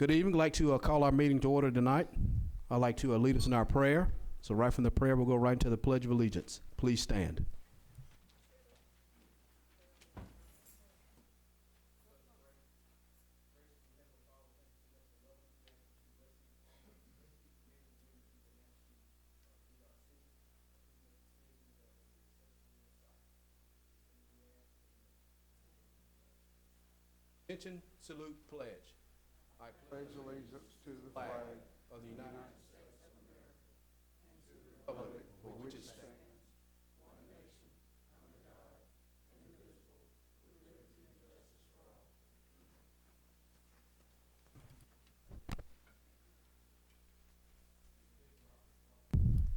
Good evening. I'd like to call our meeting to order tonight. I'd like to lead us in our prayer. So right from the prayer, we'll go right into the Pledge of Allegiance. Please stand. Attention, salute, pledge. I Pledge allegiance to the flag of the United States of America, for which it stands.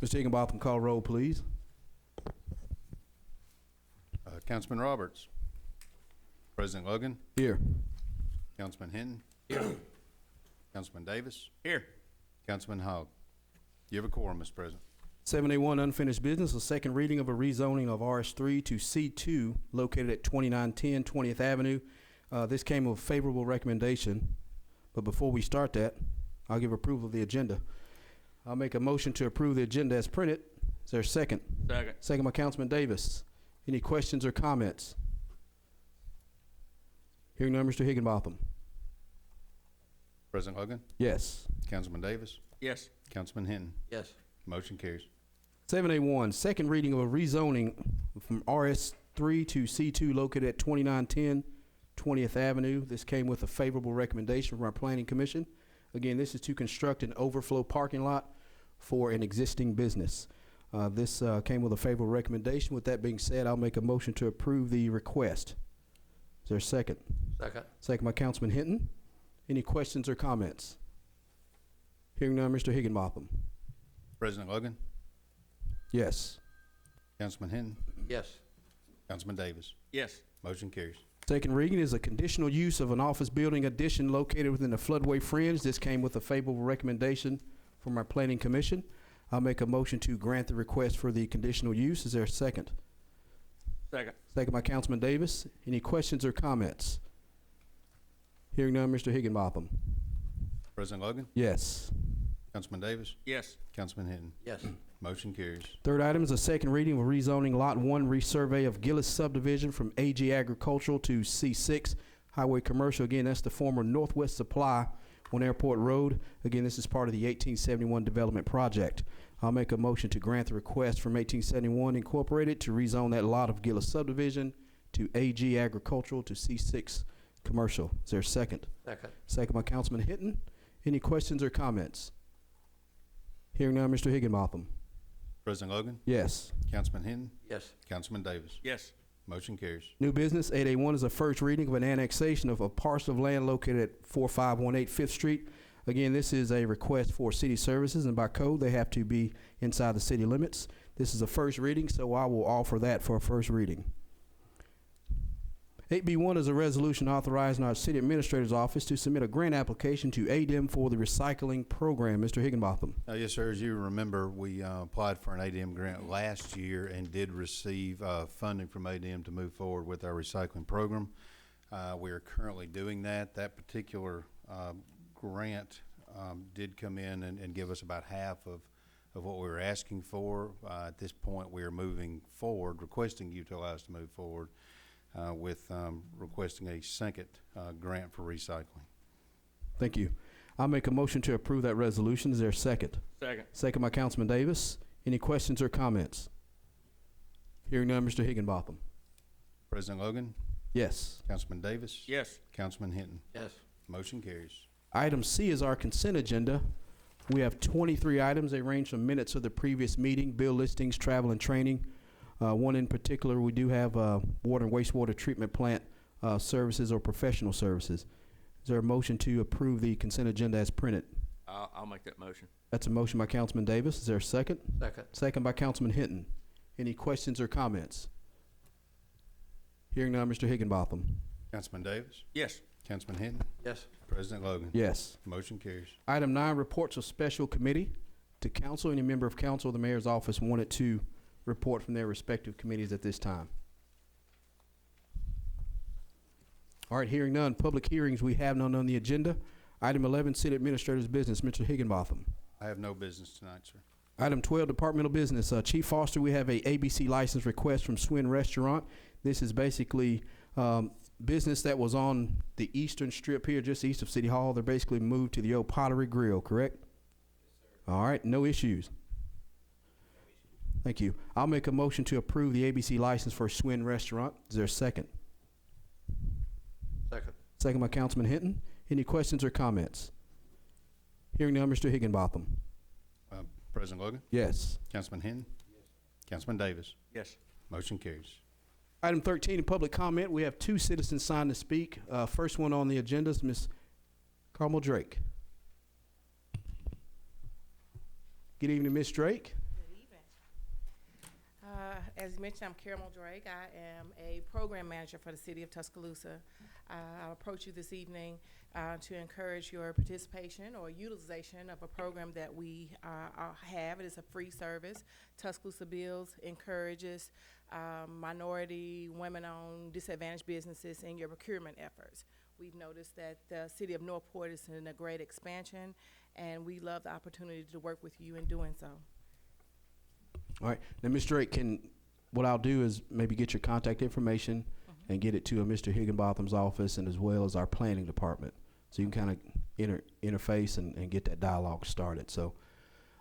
Mr. Higginbotham, call roll, please. Councilman Roberts. President Logan. Here. Councilman Hinton. Here. Councilman Davis. Here. Councilman Hogg. You have a quorum, Mr. President. 7A1, unfinished business, a second reading of a rezoning of RS3 to C2 located at 2910 20th Avenue. This came with a favorable recommendation, but before we start that, I'll give approval of the agenda. I'll make a motion to approve the agenda as printed. Is there a second? Second. Second by Councilman Davis. Any questions or comments? Hearing none, Mr. Higginbotham. President Logan. Yes. Councilman Davis. Yes. Councilman Hinton. Yes. Motion carries. 7A1, second reading of a rezoning from RS3 to C2 located at 2910 20th Avenue. This came with a favorable recommendation from our Planning Commission. Again, this is to construct an overflow parking lot for an existing business. This came with a favorable recommendation. With that being said, I'll make a motion to approve the request. Is there a second? Second. Second by Councilman Hinton. Any questions or comments? Hearing none, Mr. Higginbotham. President Logan. Yes. Councilman Hinton. Yes. Councilman Davis. Yes. Motion carries. Second reading is a conditional use of an office building addition located within the floodway fringe. This came with a favorable recommendation from our Planning Commission. I'll make a motion to grant the request for the conditional use. Is there a second? Second. Second by Councilman Davis. Any questions or comments? Hearing none, Mr. Higginbotham. President Logan. Yes. Councilman Davis. Yes. Councilman Hinton. Yes. Motion carries. Third item is a second reading of rezoning Lot 1 resurvey of Gillis subdivision from AG Agricultural to C6 Highway Commercial. Again, that's the former Northwest Supply on Airport Road. Again, this is part of the 1871 development project. I'll make a motion to grant the request from 1871 Incorporated to rezone that lot of Gillis subdivision to AG Agricultural to C6 Commercial. Is there a second? Second. Second by Councilman Hinton. Any questions or comments? Hearing none, Mr. Higginbotham. President Logan. Yes. Councilman Hinton. Yes. Councilman Davis. Yes. Motion carries. New business, 8A1 is a first reading of an annexation of a parcel of land located at 4518 5th Street. Again, this is a request for city services, and by code, they have to be inside the city limits. This is a first reading, so I will offer that for a first reading. 8B1 is a resolution authorizing our city administrator's office to submit a grant application to ADM for the recycling program. Mr. Higginbotham. Yes, sir. As you remember, we applied for an ADM grant last year and did receive funding from ADM to move forward with our recycling program. We are currently doing that. That particular grant did come in and give us about half of what we were asking for. At this point, we are moving forward, requesting you to allow us to move forward with requesting a second grant for recycling. Thank you. I'll make a motion to approve that resolution. Is there a second? Second. Second by Councilman Davis. Any questions or comments? Hearing none, Mr. Higginbotham. President Logan. Yes. Councilman Davis. Yes. Councilman Hinton. Yes. Motion carries. Item C is our consent agenda. We have 23 items. They range from minutes of the previous meeting, bill listings, travel and training. One in particular, we do have water and wastewater treatment plant services or professional services. Is there a motion to approve the consent agenda as printed? I'll make that motion. That's a motion by Councilman Davis. Is there a second? Second. Second by Councilman Hinton. Any questions or comments? Hearing none, Mr. Higginbotham. Councilman Davis. Yes. Councilman Hinton. Yes. President Logan. Yes. Motion carries. Item 9, reports of special committee to council. Any member of council or the mayor's office wanted to report from their respective committees at this time? All right, hearing none. Public hearings, we have none on the agenda. Item 11, City Administrator's Business, Mr. Higginbotham. I have no business tonight, sir. Item 12, Departmental Business. Chief Foster, we have a ABC license request from Swin Restaurant. This is basically business that was on the eastern strip here, just east of City Hall. They're basically moved to the old Pottery Grill, correct? Yes, sir. All right, no issues. Thank you. I'll make a motion to approve the ABC license for Swin Restaurant. Is there a second? Second. Second by Councilman Hinton. Any questions or comments? Hearing none, Mr. Higginbotham. President Logan? Yes. Councilman Hinton? Yes. Councilman Davis? Yes. Motion carries. Item 13, public comment. We have 2 citizens signed to speak. First one on the agenda is Ms. Carmel Drake. Good evening, Ms. Drake. Good evening. As you mentioned, I'm Carmel Drake. I am a program manager for the city of Tuscaloosa. I'll approach you this evening to encourage your participation or utilization of a program that we have. It is a free service. Tuscaloosa Bills encourages minority, women-owned, disadvantaged businesses in your procurement efforts. We've noticed that the city of Northport is in a great expansion, and we love the opportunity to work with you in doing so. All right. Now, Ms. Drake, what I'll do is maybe get your contact information and get it to Mr. Higginbotham's office and as well as our planning department. So you can kind of interface and get that dialogue started. So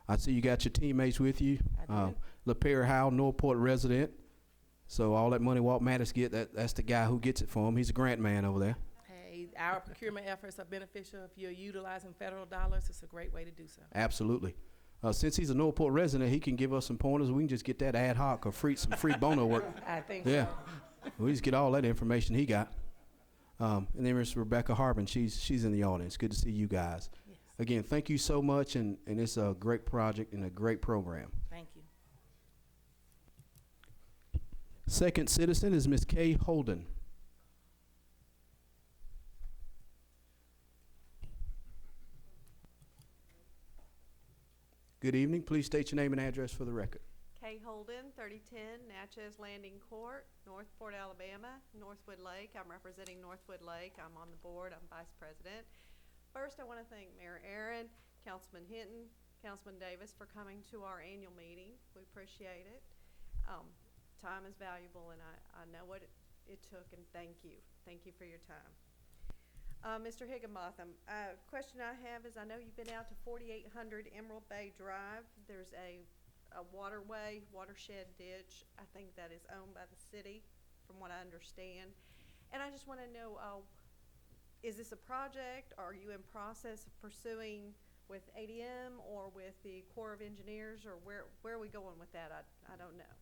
I see you got your teammates with you. I do. LaPierre Howell, Northport resident. So all that money Walt Mattis that's the guy who gets it for him. He's a grant man over there. Hey, our procurement efforts are beneficial. If you're utilizing federal dollars, it's a great way to do so. Absolutely. Since he's a Northport resident, he can give us some pointers. We can just get that ad hoc or some free bono work. I think Yeah. so. We just get all that information he got. And then Miss Rebecca Harbin, she's in the audience. Good to see you guys. Yes. Again, thank you so much, and it's a great project and a great program. Thank you. Second citizen is Miss Kay Holden. Good evening. Please state your name and address for the record. Kay Holden, 3010 Natchez Landing Court, Northport, Alabama, Northwood Lake. I'm representing Northwood Lake. I'm on the board. I'm vice president. First, I want to thank Mayor Aaron, Councilman Hinton, Councilman Davis for coming to our annual meeting. We appreciate it. Time is valuable, and I know what it took, and thank you. Thank you for your time. Mr. Higginbotham, question I have is I know you've been out to 4800 Emerald Bay Drive. There's a watershed ditch. I think that is owned by the city, from what I understand. And I just want to know, is this a project? Are you in process of pursuing with ADM or with the Corps of Engineers, or where are we going with that? I don't know.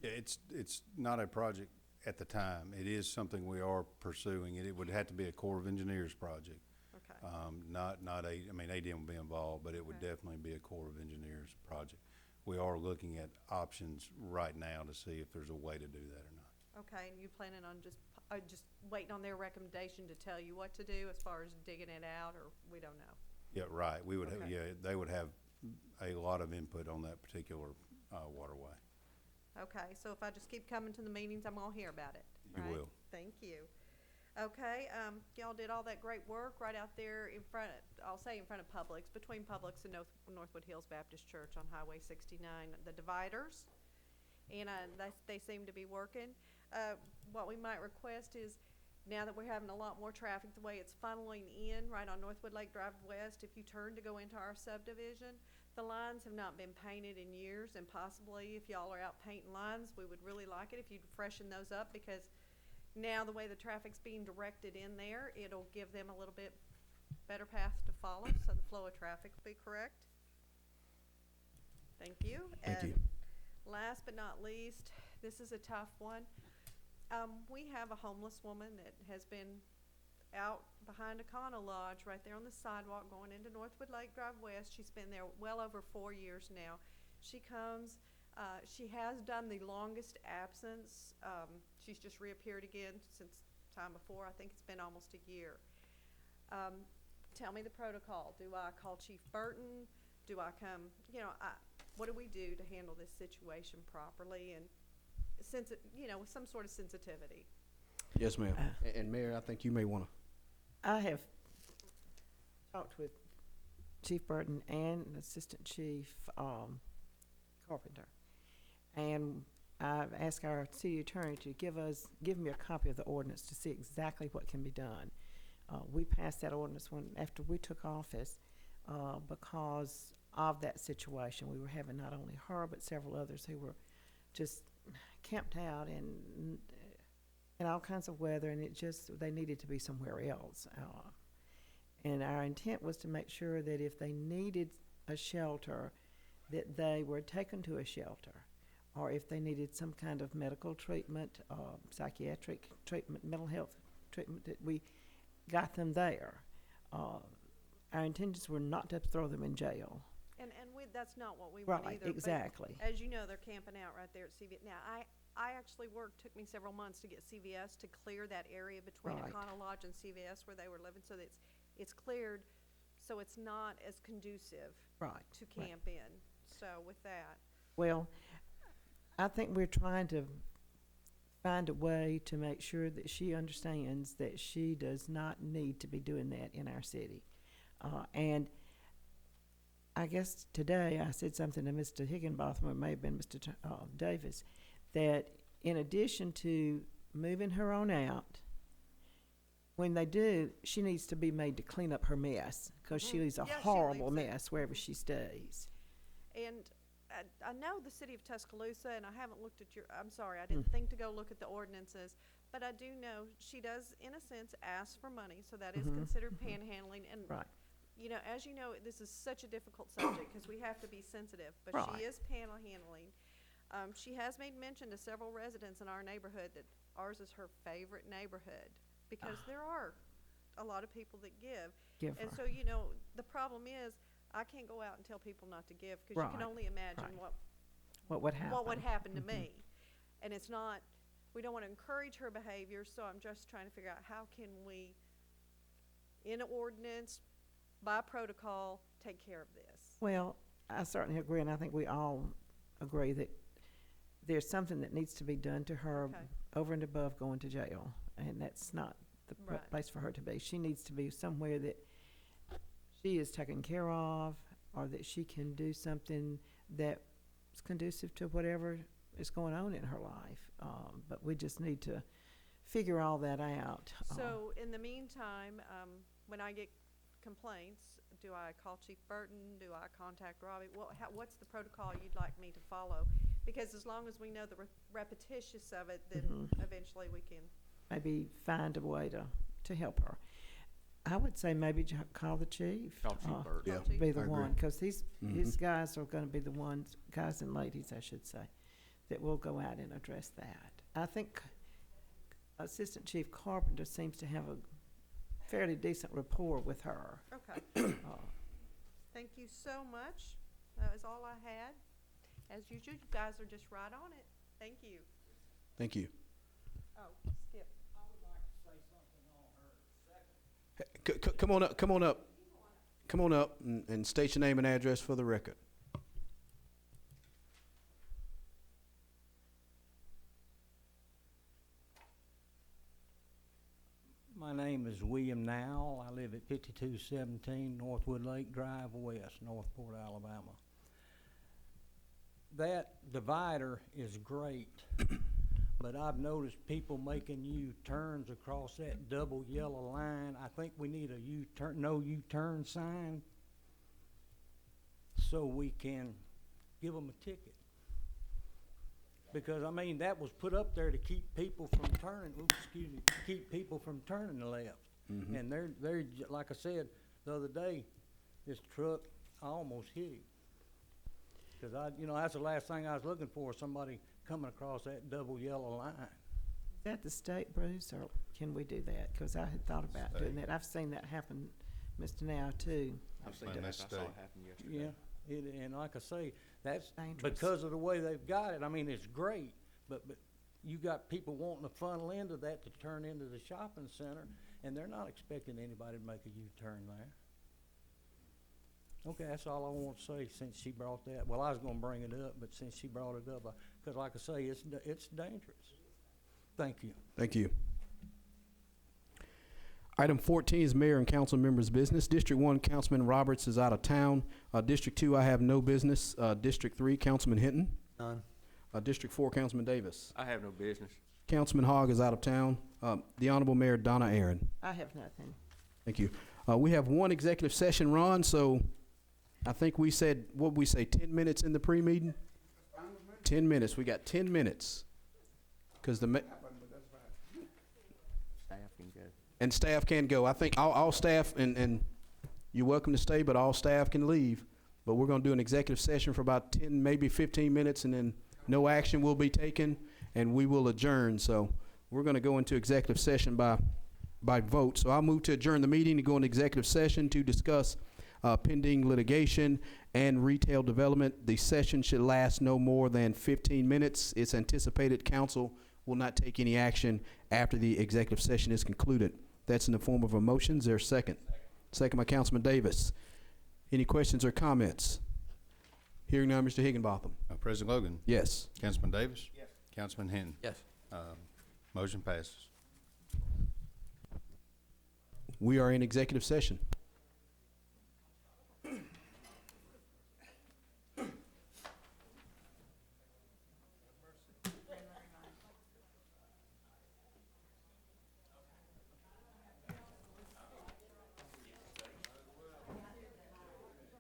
Yeah, it's not a project at the time. It is something we are pursuing. It would have to be a Corps of Engineers project. Okay. ADM would be involved, but it would definitely be a Corps of Engineers project. We are looking at options right now to see if there's a way to do that or not. Okay, and you planning on just waiting on their recommendation to tell you what to do as far as digging it out, or we don't know? Yeah, right. We would Okay. they would have a lot of input on that particular waterway. Okay, so if I just keep coming to the meetings, I'm gonna hear about it, You right? will. Thank you. Okay, y'all did all that great work right out there in front of Publix, between Publix and Northwood Hills Baptist Church on Highway 69, the dividers, and they seem to be working. What we might request is, now that we're having a lot more traffic, the way it's funneling in right on Northwood Lake Drive West, if you turn to go into our subdivision, the lines have not been painted in years, and possibly if y'all are out painting lines, we would really like it if you'd freshen those up, because now the way the traffic's being directed in there, it'll give them a little bit better path to follow, so the flow of traffic will be correct. Thank you. Thank you. Last but not least, this is a tough one. We have a homeless woman that has been out behind Econo Lodge right there on the sidewalk going into Northwood Lake Drive West. She's been there well over 4 years now. She comes, she has done the longest absence. She's just reappeared again since time before. I think it's been almost a year. Tell me the protocol. Do I call Chief Burton? Do I come, what do we do to handle this situation properly and with some sort of sensitivity? Yes, ma'am. And Mayor, I think you may want to. I have talked with Chief Burton and Assistant Chief Carpenter, and I've asked our city attorney to give me a copy of the ordinance to see exactly what can be done. We passed that ordinance after we took office because of that situation. We were having not only her but several others who were just camped out in all kinds of weather, and they needed to be somewhere else. And our intent was to make sure that if they needed a shelter, that they were taken to a shelter, or if they needed some kind of medical treatment, psychiatric treatment, mental health treatment, that we got them there. Our intentions were not to throw them in jail. And that's not what we want Right, either. but exactly. As you know, they're camping out right there at CVS. Now, I actually took me several months to get CVS to clear that area between Right. Econo Lodge and CVS where they were living, so that it's cleared, so it's not as conducive Right. to Right. camp in. So with that, Well, I think we're trying to find a way to make sure that she understands that she does not need to be doing that in our city. And I guess today I said something to Mr. Higginbotham, or it may have been Mr. Davis, that in addition to moving her on out, when they do, she needs to be made to clean up her mess, because she leaves a Yeah, she horrible leaves it. mess wherever she stays. and I know the city of Tuscaloosa, and I haven't looked at I'm sorry, I didn't think to go look at the ordinances, but I do know she does, in a sense, ask for money, so that is considered panhandling. And, Right. you know, as you know, this is such a difficult subject because we have to be sensitive, but Right. she is panhandling. She has made mention to several residents in our neighborhood that ours is her favorite neighborhood because there are a lot of people that give. Give And her. so, you know, the problem is I can't go out and tell people not to give because you can Right, only imagine right. what What happened? would happen to me. And it's not, we don't want to encourage her behavior, so I'm just trying to figure out how can we, in an ordinance, by protocol, take care of this. Well, I certainly agree, and I think we all agree that there's something that needs to be done to her Okay. over and above going to jail, and that's not the Right. place for her to be. She needs to be somewhere that she is taken care of, or that she can do something that's conducive to whatever is going on in her life. But we just need to figure all that out. So in the meantime, when I get complaints, do I call Chief Burton? Do I contact Robbie? What's the protocol you'd like me to follow? Because as long as we know the repetitious of it, then eventually we can. Maybe find a way to help her. I would say maybe call the chief. Call Chief Burton. Yeah. Call Chief. Be I the agree. one, because his guys are gonna be the ones, guys and ladies, I should say, that will go out and address that. I think Assistant Chief Carpenter seems to have a fairly decent rapport with her. Okay. Uh, Thank you so much. That was all I had. As usual, you guys are just right on it. Thank you. Thank you. Oh, Skip. Come on up, come on up. Come on up and state your name and address for the record. My name is William Nowell. I live at 5217 Northwood Lake Drive West, Northport, Alabama. That divider is great, but I've noticed people making U-turns across that double yellow line. I think we need a U-turn, no U-turn sign, so we can give them a ticket. Because, I mean, that was put up there to keep people from turning, to keep people from turning left. And like I said the other day, this truck, I almost hit him. Because that's the last thing I was looking for, somebody coming across that double yellow line. Is that the state, Bruce, or can we do that? Because I had thought about doing that. I've seen that happen, Mr. Now, too. I've seen Man, that. I that's saw it state. happen yesterday. Yeah, and like I say, that's Dangerous. because of the way they've got it. I mean, it's great, but you got people wanting to funnel into that to turn into the shopping center, and they're not expecting anybody to make a U-turn there. Okay, that's all I want to say since she brought that. Well, I was gonna bring it up, but since she brought it up, because like I say, it's dangerous. Thank you. Thank you. Item 14 is mayor and council members' business. District 1, Councilman Roberts is out of town. District 2, I have no business. District 3, Councilman Hinton. None. District 4, Councilman Davis. I have no business. Councilman Hogg is out of town. The Honorable Mayor Donna Aaron. I have nothing. Thank you. We have one executive session, Ron, so I think we said, what we say, 10 minutes in the pre-meeting? 10 minutes. We got 10 minutes. Because the, Staff can go. and staff can go. I think all staff, and you're welcome to stay, but all staff can leave. But we're going to do an executive session for about 10, maybe 15 minutes, and then no action will be taken, and we will adjourn. So we're going to go into executive session by vote. So I'll move to adjourn the meeting to go into executive session to discuss pending litigation and retail development. The session should last no more than 15 minutes. It's anticipated council will not take any action after the executive session is concluded. That's in the form of a motion. Is there a second? Second by Councilman Davis. Any questions or comments? Hearing none, Mr. Higginbotham. President Logan, Yes. Councilman Davis? Yes. Councilman Hinton? Yes. Motion passes. We are in executive session.